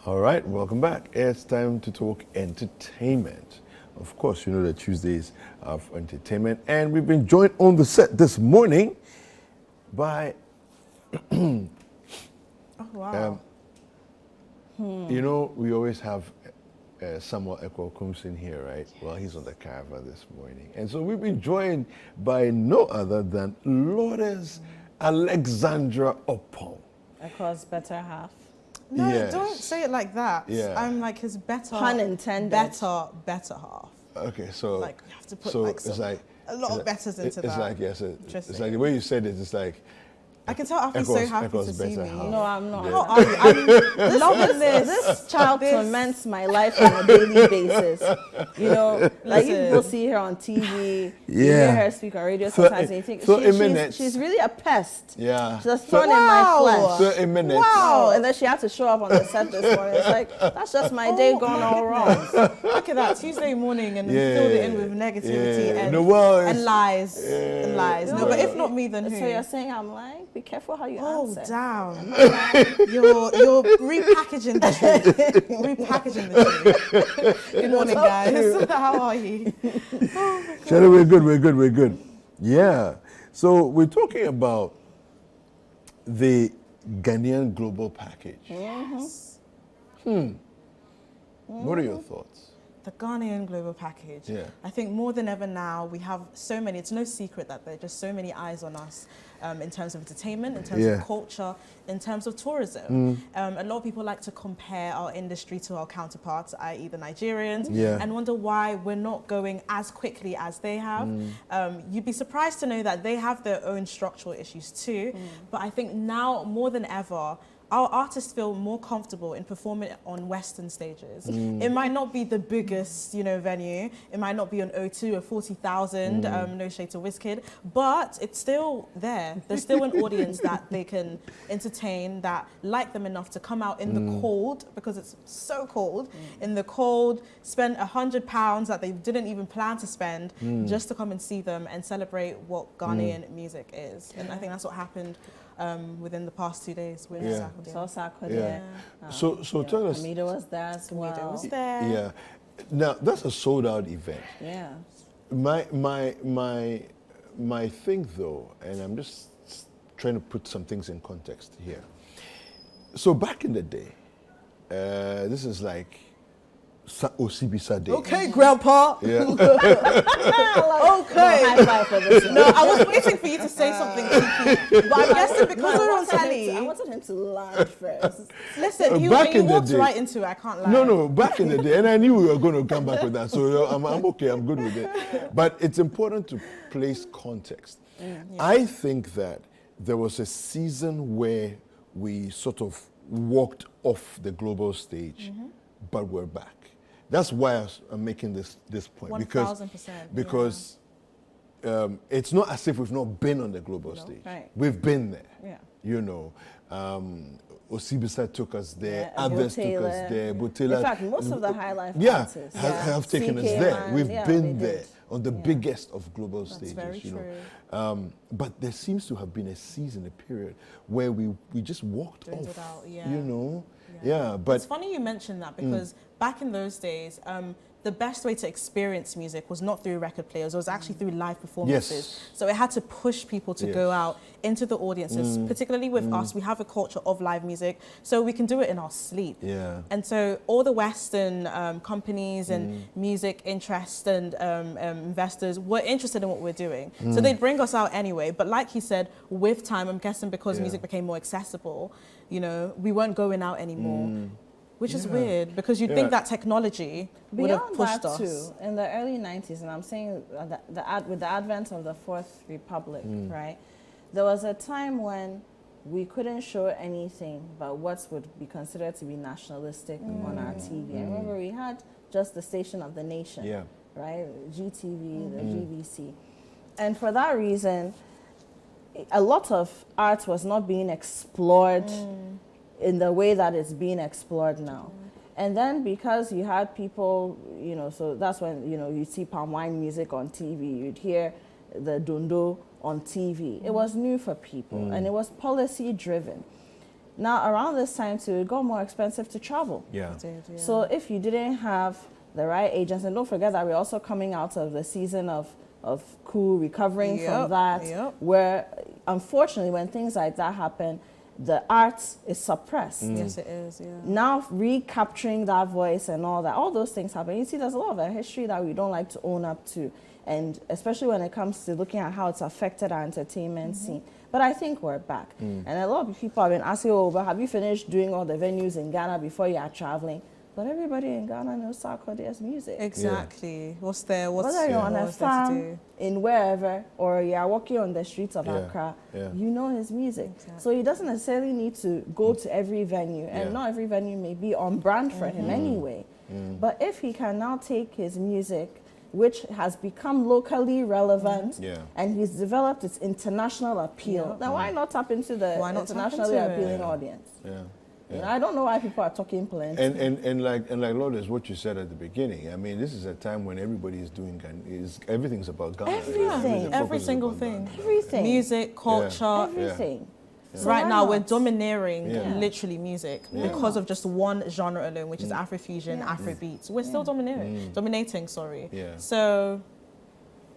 All right, welcome back. It's time to talk entertainment. Of course, you know that Tuesdays are for entertainment, and we've been joined on the set this morning by, Oh, wow. you know, we always have Samuel Ekwo in here, right? Well, he's on the cover this morning. And so we've been joined by no other than Lourdes Alexandra Opong. Ekwo's better half. No, Yes. don't say it like that. Yeah. I'm like his better, Pun intended. better half. Okay, so Like, you have to put so like it's some, like a lot of betters into that. It's like yes, it's Interesting. like the way you said it. It's like I can tell Afi's so happy to see me. No, I'm not. How are you? I'm loving this. This child torments my life on a daily basis. You know, like you Listen. people see her on TV, you Yeah. hear her speak on radio So sometimes, in- and you think so in minutes- she's really a pest. Yeah. She's a thorn in my Wow. flesh. So in minutes. Wow. And then she had to show up on the set this morning. It's like, that's just my day gone all wrong. Look at that Tuesday morning and then filled it in with negativity Yeah. and, No, well, and it's- lies and lies. No, but if not me, then who? So you're saying I'm lying? Be careful how you Oh, answer. damn. You're repackaging the truth. Repackaging the truth. Good morning, guys. How are you? Shall we're good. Yeah. So we're talking about the Ghanaian Global Package. Yes. What are your thoughts? The Ghanaian Global Package. Yeah. I think more than ever now, we have so many, it's no secret that there are just so many eyes on us in terms of entertainment, in terms Yeah. of culture, in terms of tourism. A lot of people like to compare our industry to our counterparts, i.e. the Nigerians, Yeah. and wonder why we're not going as quickly as they have. You'd be surprised to know that they have their own structural issues too, but I think now more than ever, our artists feel more comfortable in performing on Western stages. It might not be the biggest, venue. It might not be on O2 or 40,000, no shade to Wizkid, but it's still there. There's still an audience that they can entertain, that like them enough to come out in the cold, because it's so cold, in the cold, spend £100 that they didn't even plan to spend just to come and see them and celebrate what Ghanaian music is. And I think that's what happened within the past 2 days with Yeah. Sarkodie. So Sarkodie. Yeah. So tell us. Hamida was there as well. Hamida was there. Yeah. Now that's a sold out event. Yeah. My thing though, and I'm just trying to put some things in context here. So back in the day, this is like Osibisa day. Okay, Grandpa. Yeah. Okay. High five for this one. No, I was waiting for you to say something cheeky, but I'm guessing because we're on I telly. wanted him to land first. Listen, Back in he the walked day- right into it. I can't lie. No, back in the day, and I knew we were going to come back with that, so I'm okay, I'm good with it. But it's important to place context. I think that there was a season where we sort of walked off the global stage, but we're back. That's why I'm making this point. 1000%, Because it's not as if we've not been on the global stage. Right. We've been there. Yeah. You know, Osibisa took us there, Yeah, others took Taylor. us there. Butela, In fact, most of the high life artists have taken us CK there. Man, We've yeah, been they there did. on the biggest of global stages. very you true. know. But there seems to have been a season, a period where we just walked Dwindled off. out, yeah. You know, yeah. But It's funny you mentioned that because back in those days, the best way to experience music was not through record players, it was actually through live performances. Yes. So it had to push people to go out into the audiences, particularly with us, we have a culture of live music, so we can do it in our sleep. Yeah. And so all the Western companies and music interest and investors were interested in what we're doing. So they'd bring us out anyway, but like he said, with time, I'm guessing because music became more accessible, we weren't going out anymore. Which is weird because you'd think that technology would have Beyond pushed that us. too, in the early 90s, and I'm saying with the advent of the Fourth Republic, right, there was a time when we couldn't show anything but what would be considered to be nationalistic on our TV. I remember we had just the station of the nation, Yeah. right, GTV, the GBC. And for that reason, a lot of art was not being explored in the way that it's being explored now. And then because you had people, so that's when, you see palm wine music on TV, you'd hear the dondo on TV. It was new for people and it was policy driven. Now, around this time too, it got more expensive to travel. Yeah. It did, yeah. So if you didn't have the right agents, and don't forget that we're also coming out of the season of coup, recovering from that, where unfortunately when things like that happen, the art is suppressed. Yes, it is, yeah. Now recapturing that voice and all that, all those things happen. You see, there's a lot of a history that we don't like to own up to, and especially when it comes to looking at how it's affected our entertainment scene. But I think we're back. And a lot of people have been asking, oh, but have you finished doing all the venues in Ghana before you are traveling? But everybody in Ghana knows Sarkodie's music. Exactly. Yeah. What's there? Whether you're on a farm, in wherever, or you're walking on the streets of Accra, you know his music. Exactly. So he doesn't necessarily need to go to every venue, and not every venue may be on brand for him anyway. But if he can now take his music, which has become locally relevant, and he's developed its international appeal, then why not tap into the internationally appealing audience? You know, I don't know why people are talking plenty. And like Lourdes, what you said at the beginning. I mean, this is a time when everybody is doing everything's about Ghana. Everything, every single thing. Ghana. Everything. Music, culture, everything. So right now, we're domineering literally music because Yeah. of just one genre alone, which is Afrofusion, Afrobeats. We're still dominating, sorry. So,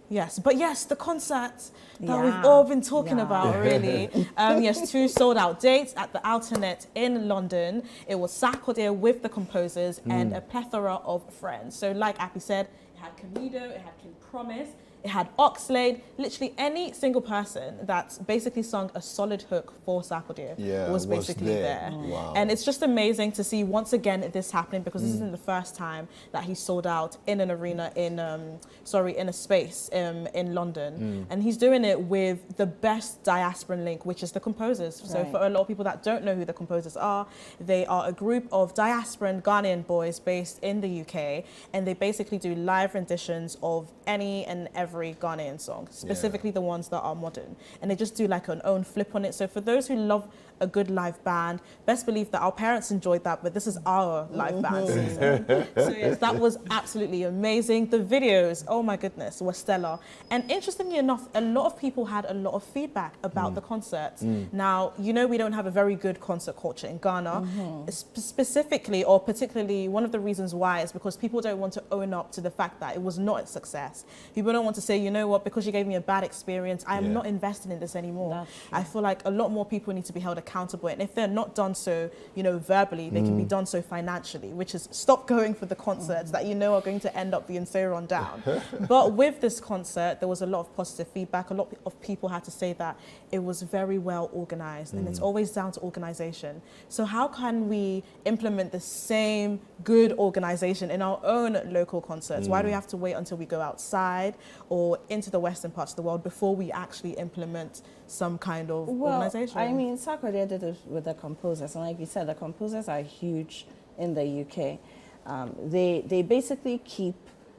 yes. But yes, the concert that we've all been talking about, really. Yes, 2 sold-out dates at the Alternate in London. It was Sarkodie with the composers and a plethora of friends. So like Appy said, it had Camido, it had King Promise, it had Oxlade, literally any single person that's basically sung a solid hook for Sarkodie was basically there. Wow. And it's just amazing to see once again this happening, because this isn't the first time that he sold out in an arena in a space in London. And he's doing it with the best diasporan link, which is the composers. So for a lot of people that don't know who the composers are, they are a group of diasporan Ghanaian boys based in the UK, and they basically do live renditions of any and every Ghanaian song, specifically the ones that are modern, and they just do like an own flip on it. So for those who love a good live band, best believe that our parents enjoyed that, but this is our live band season. So yes, that was absolutely amazing. The videos, oh my goodness, were stellar. And interestingly enough, a lot of people had a lot of feedback about the concerts. Now, you know, we don't have a very good concert culture in Ghana. Specifically, or particularly, one of the reasons why is because people don't want to own up to the fact that it was not a success. People don't want to say, you know what, because you gave me a bad experience, I am not invested in this anymore. I feel like a lot more people need to be held accountable, and if they're not done so, you know, verbally, they can be done so financially, which is stop going for the concerts that you know are going to end up being so run down. But with this concert, there was a lot of positive feedback. A lot of people had to say that it was very well organized, and it's always down to organization. So how can we implement the same good organization in our own local concerts? Why do we have to wait until we go outside or into the western parts of the world before we actually implement some kind of organization? I mean, Sarkodie did it with the composers, and like you said, the composers are huge in the UK. They basically keep,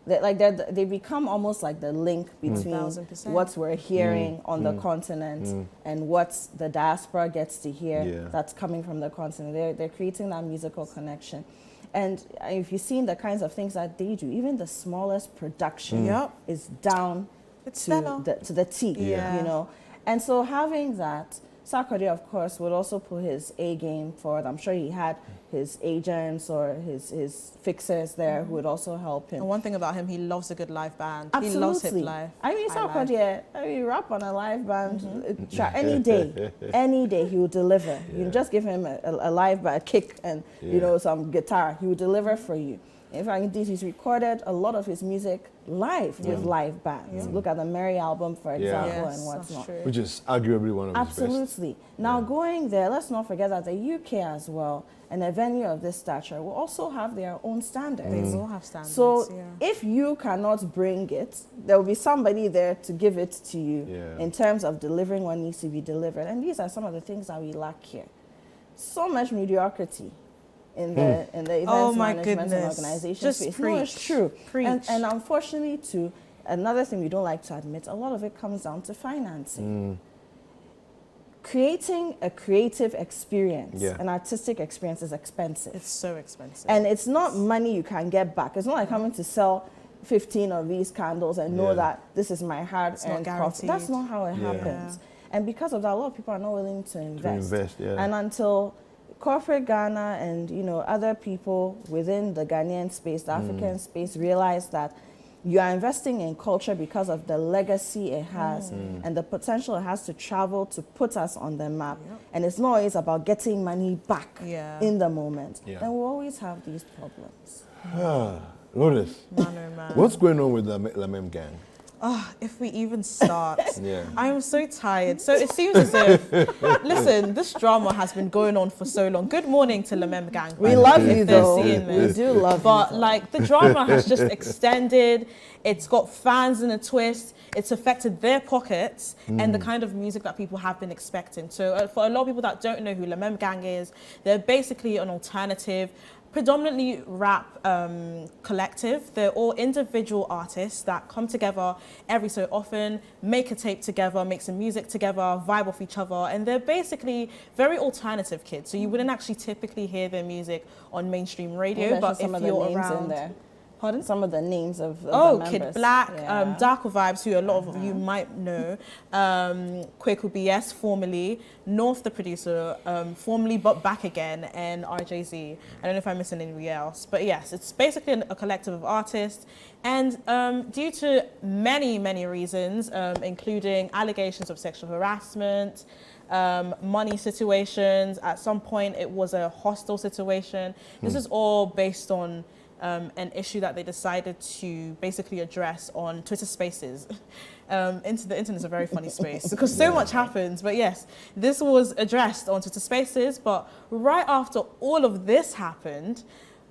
they become almost like the link between 1000%. what we're hearing on the continent and what the diaspora gets to hear that's coming from the continent. They're creating that musical connection. And if you've seen the kinds of things that they do, even the smallest production is down to the T, you know. And so having that, Sarkodie, of course, would also put his A game forward. I'm sure he had his agents or his fixers there who would also help him. And one thing about him, he loves a good live band. Absolutely. He loves hip live. I mean, Sarkodie, rap on a live band any day he will deliver. You just give him a live band, a kick, and you know, some guitar. He will deliver for you. In fact, indeed, he's recorded a lot of his music live with live bands. Look at the Mary album, for example, and what's not. Which is arguably one of his best. Absolutely. Now, going there, let's not forget that the UK as well, and a venue of this stature, will also have their own standards. They will have standards. So if you cannot bring it, there will be somebody there to give it to you in terms of delivering what needs to be delivered. And these are some of the things that we lack here. So much mediocrity in the events management and organization space. No, it's true. And unfortunately, too, another thing we don't like to admit, a lot of it comes down to financing. Creating a creative experience, an artistic experience, is expensive. It's so expensive. And it's not money you can get back. It's not like coming to sell 15 of these candles and know that this is my hard-earned profit. That's not how it happens. And because of that, a lot of people are not willing to invest. And until corporate Ghana and, you know, other people within the Ghanaian space, the African space, realize that you are investing in culture because of the legacy it has and the potential it has to travel to put us on the map. And it's not always about getting money back in the moment. And we'll always have these problems. Lotus, Man. what's going on with the Lamem gang? Oh, if we even start. I am so tired. So it seems as if, listen, this drama has been going on for so long. Good morning to Lamem gang. We love you if they're though. seeing We this. do love But you. like the drama has just extended. It's got fans in a twist. It's affected their pockets and the kind of music that people have been expecting. So for a lot of people that don't know who Lamem gang is, they're basically an alternative, predominantly rap collective. They're all individual artists that come together every so often, make a tape together, make some music together, vibe off each other, and they're basically very alternative kids. So you wouldn't actually typically hear their music on mainstream radio, but if you're around, pardon? Some of the names of the members. Kid Black, Darker Vibes, who a lot of you might know, Kwaku BS, formerly, North the producer, formerly but back again, and RJZ. I don't know if I'm missing anybody else, but yes, it's basically a collective of artists. And due to many reasons, including allegations of sexual harassment, money situations, at some point it was a hostile situation. This is all based on an issue that they decided to basically address on Twitter Spaces. The internet's a very funny space because so much happens. But yes, this was addressed on Twitter Spaces. But right after all of this happened,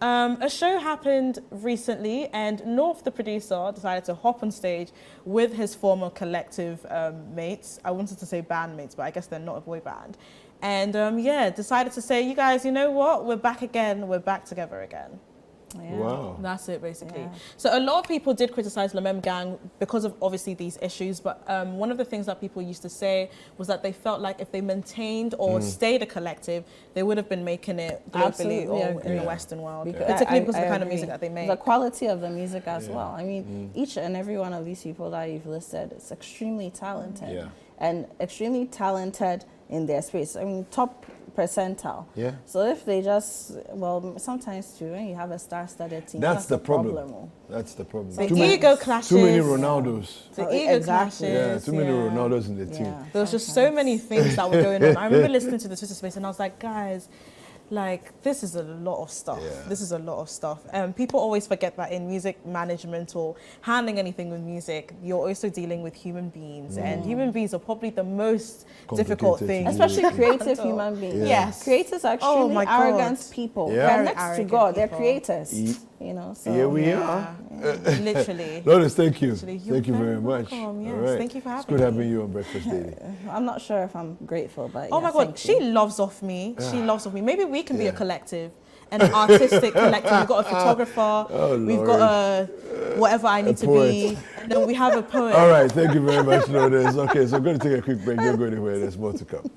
a show happened recently, and North, the producer, decided to hop on stage with his former collective mates. I wanted to say bandmates, but I guess they're not a boy band. And decided to say, you guys, you know what? We're back again. We're back together again. Wow. That's it, basically. So a lot of people did criticize Lamem gang because of obviously these issues, but one of the things that people used to say was that they felt like if they maintained or stayed a collective, they would have been making it globally or in the Western world, particularly because of the kind of music that they make. The quality of the music as well. I mean, each and every one of these people that you've listed is extremely talented and extremely talented in their space. I mean, top percentile. So if they just, well, sometimes too, when you have a star-studded team, that's the problem. That's the problem. The ego clashes. Too many Ronaldos. The ego clashes. Yeah, too many Ronaldos in the team. There was just so many things that were going on. I remember listening to the Twitter space and I was like, guys, like, this is a lot of stuff. This is a lot of stuff. People always forget that in music management or handling anything with music, you're also dealing with human beings. And human beings are probably the most difficult thing. Especially creative human beings. Yes. Creators are extremely arrogant people. They're next to God. They're creators. You know, so here we are. Literally. Lotus, thank you. Literally, Thank you very much. Yes. All right. Thank you for having me. It's good having you on Breakfast Daily. I'm not sure if I'm grateful, but oh my God, she loves off me. She loves off me. Maybe we can be a collective, an artistic collective. We've got a photographer. We've got a whatever I need to be. And then we have a poet. All right, thank you very much, Lotus. Okay, so I'm going to take a quick break. You're going anywhere. There's more to come.